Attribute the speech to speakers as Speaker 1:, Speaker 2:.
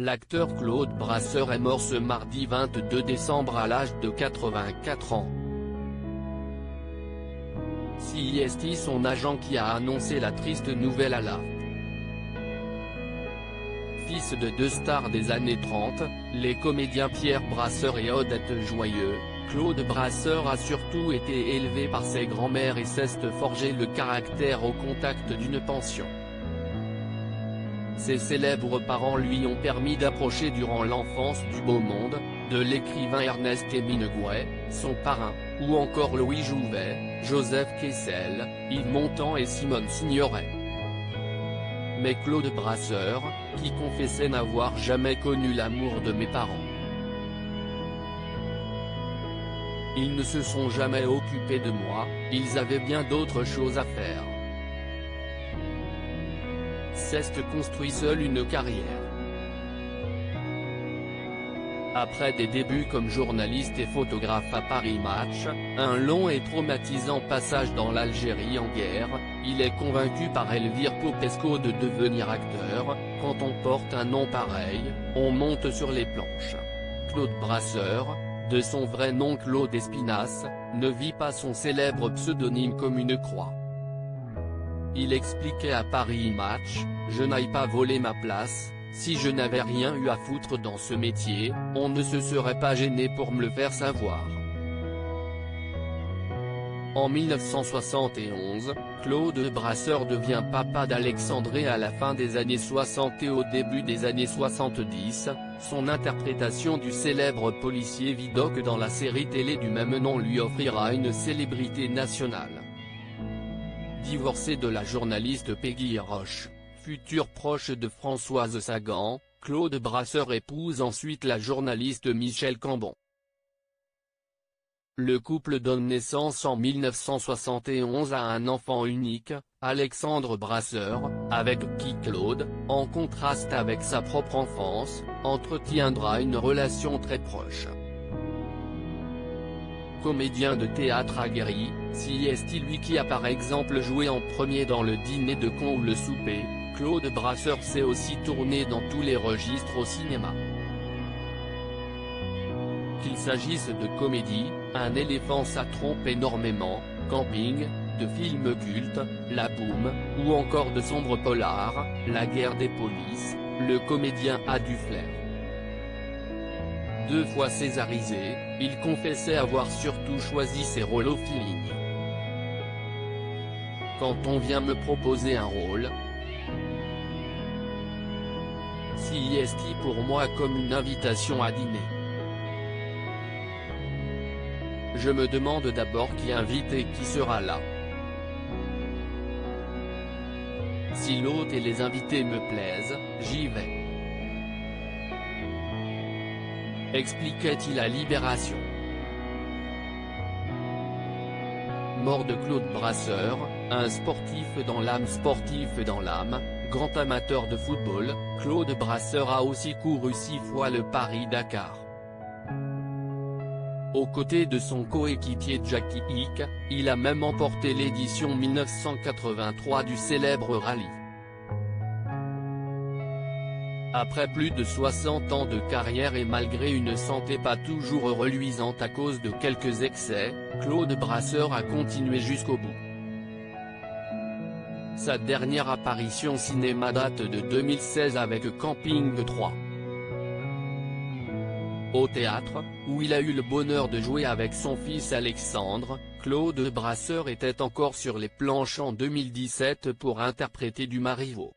Speaker 1: L'acteur Claude Brasseur est mort ce mardi 22 décembre à l'âge de 84 ans. C'est son agent qui a annoncé la triste nouvelle à la. Fils de deux stars des années 30, les comédiens Pierre Brasseur et Odette Joyeux, Claude Brasseur a surtout été élevé par ses grands-mères et s'est forgé le caractère au contact d'une pension. Ses célèbres parents lui ont permis d'approcher durant l'enfance du beau monde, de l'écrivain Ernest Hemingway, son parrain, ou encore Louis Jouvet, Joseph Kessel, Yves Montand et Simone Signoret. Mais Claude Brasseur, qui confessait n'avoir jamais connu l'amour de mes parents. Ils ne se sont jamais occupés de moi, ils avaient bien d'autres choses à faire. S'est construit seul une carrière. Après des débuts comme journaliste et photographe à Paris Match, un long et traumatisant passage dans l'Algérie en guerre, il est convaincu par Elvire Popesco de devenir acteur. Quand on porte un nom pareil, on monte sur les planches. Claude Brasseur, de son vrai nom Claude Espinasse, ne vit pas son célèbre pseudonyme comme une croix. Il expliquait à Paris Match, « Je n'aille pas voler ma place, si je n'avais rien eu à foutre dans ce métier, on ne se serait pas gêné pour me le faire savoir ». En 1971, Claude Brasseur devient papa d'Alexandré à la fin des années 60 et au début des années 70, son interprétation du célèbre policier Vidocq dans la série télé du même nom lui offrira une célébrité nationale. Divorcé de la journaliste Peggy Roche, future proche de Françoise Sagan, Claude Brasseur épouse ensuite la journaliste Michèle Cambon. Le couple donne naissance en 1971 à un enfant unique, Alexandre Brasseur, avec qui Claude, en contraste avec sa propre enfance, entretiendra une relation très proche. Comédien de théâtre aguerri, c'est lui qui a par exemple joué en premier dans Le Dîner de Cons ou Le Souper, Claude Brasseur s'est aussi tourné dans tous les registres au cinéma. Qu'il s'agisse de comédie, Un éléphant ça trompe énormément, Camping, de films cultes, La Boum, ou encore de sombres polars, La guerre des polices, le comédien a du flair. 2 fois césarisé, il confessait avoir surtout choisi ses rôles au feeling. Quand on vient me proposer un rôle, c'est pour moi comme une invitation à dîner. Je me demande d'abord qui invite et qui sera là. Si l'hôte et les invités me plaisent, j'y vais. Expliquait-il à Libération. Mort de Claude Brasseur, un sportif dans l'âme, grand amateur de football, Claude Brasseur a aussi couru 6 fois le Paris-Dakar. Aux côtés de son coéquipier Jackie Hick, il a même emporté l'édition 1983 du célèbre rallye. Après plus de 60 ans de carrière et malgré une santé pas toujours reluisante à cause de quelques excès, Claude Brasseur a continué jusqu'au bout. Sa dernière apparition cinéma date de 2016 avec Camping 3. Au théâtre, où il a eu le bonheur de jouer avec son fils Alexandre, Claude Brasseur était encore sur les planches en 2017 pour interpréter du Marivaux.